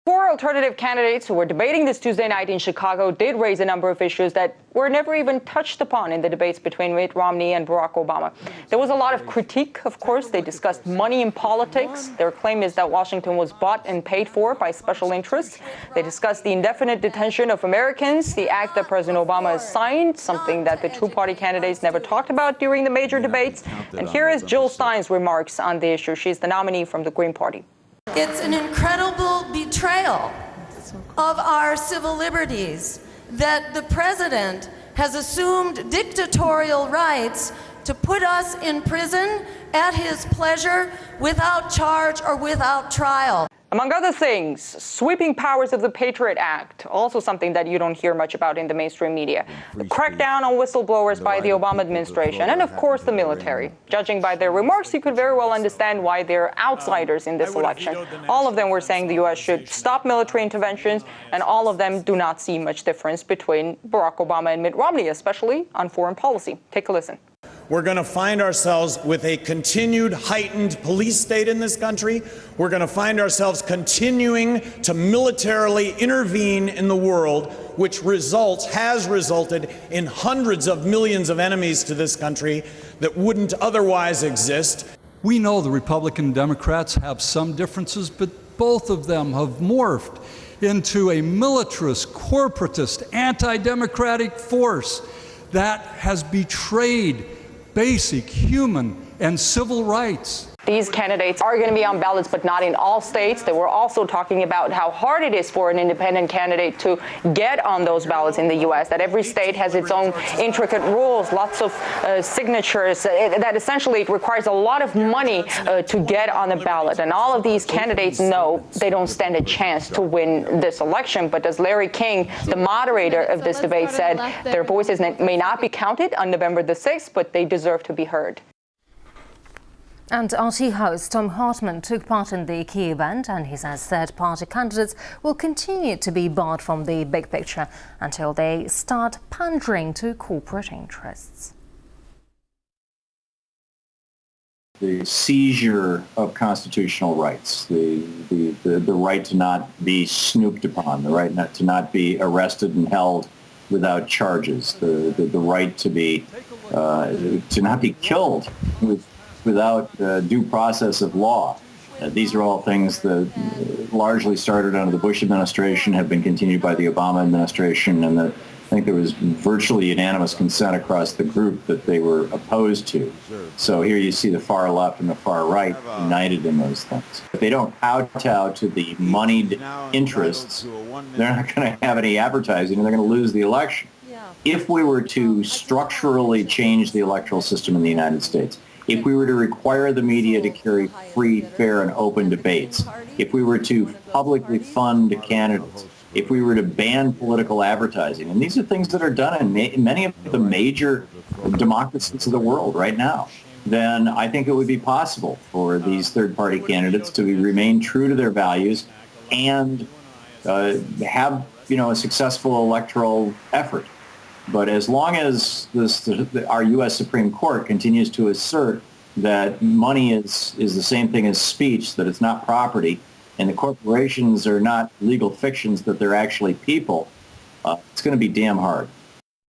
Four alternative candidates who were debating this Tuesday night in Chicago did raise a number of issues that were never even touched upon in the debates between Mitt Romney and Barack Obama. There was a lot of critique, of course. They discussed money in politics. Their claim is that Washington was bought and paid for by special interests. They discussed the indefinite detention of Americans, the act that President Obama has signed, something that the two-party candidates never talked about during the major debates. And here is Jill Stein's remarks on the issue. She's the nominee from the Green Party. It's an incredible betrayal of our civil liberties that the president has assumed dictatorial rights to put us in prison at his pleasure without charge or without trial. Among other things, sweeping powers of the Patriot Act, also something that you don't hear much about in the mainstream media. The crackdown on whistleblowers by the Obama administration, and of course the military. Judging by their remarks, you could very well understand why they're outsiders in this election. All of them were saying the U.S. should stop military interventions, and all of them do not see much difference between Barack Obama and Mitt Romney, especially on foreign policy. Take a listen. We're going to find ourselves with a continued heightened police state in this country. We're going to find ourselves continuing to militarily intervene in the world, which has resulted in hundreds of millions of enemies to this country that wouldn't otherwise exist. We know the Republican and Democrats have some differences, but both of them have morphed into a militarist, corporatist, anti-democratic force that has betrayed basic human and civil rights. These candidates are going to be on ballots, but not in all states. They were also talking about how hard it is for an independent candidate to get on those ballots in the U.S., that every state has its own intricate rules, lots of signatures, that essentially it requires a lot of money to get on a ballot. And all of these candidates know they don't stand a chance to win this election. But as Larry King, the moderator of this debate, said, their voices may not be counted on November the 6th, but they deserve to be heard. And RT host Thom Hartmann took part in the key event, and he says third-party candidates will continue to be barred from the big picture until they start pandering to corporate interests. The seizure of constitutional rights, the right to not be snooped upon, the right to not be arrested and held without charges, the right to not be killed without due process of law. These are all things that largely started under the Bush administration, have been continued by the Obama administration, and that I think there was virtually unanimous consent across the group that they were opposed to. So here you see the far left and the far right united in those things. If they don't kowtow to the moneyed interests, they're not going to have any advertising and they're going to lose the election. If we were to structurally change the electoral system in the United States, if we were to require the media to carry free, fair, and open debates, if we were to publicly fund candidates, if we were to ban political advertising, and these are things that are done in many of the major democracies of the world right now, then I think it would be possible for these third-party candidates to remain true to their values and have, a successful electoral effort. But as long as our U.S. Supreme Court continues to assert that money is the same thing as speech, that it's not property, and the corporations are not legal fictions, that they're actually people, it's going to be damn hard.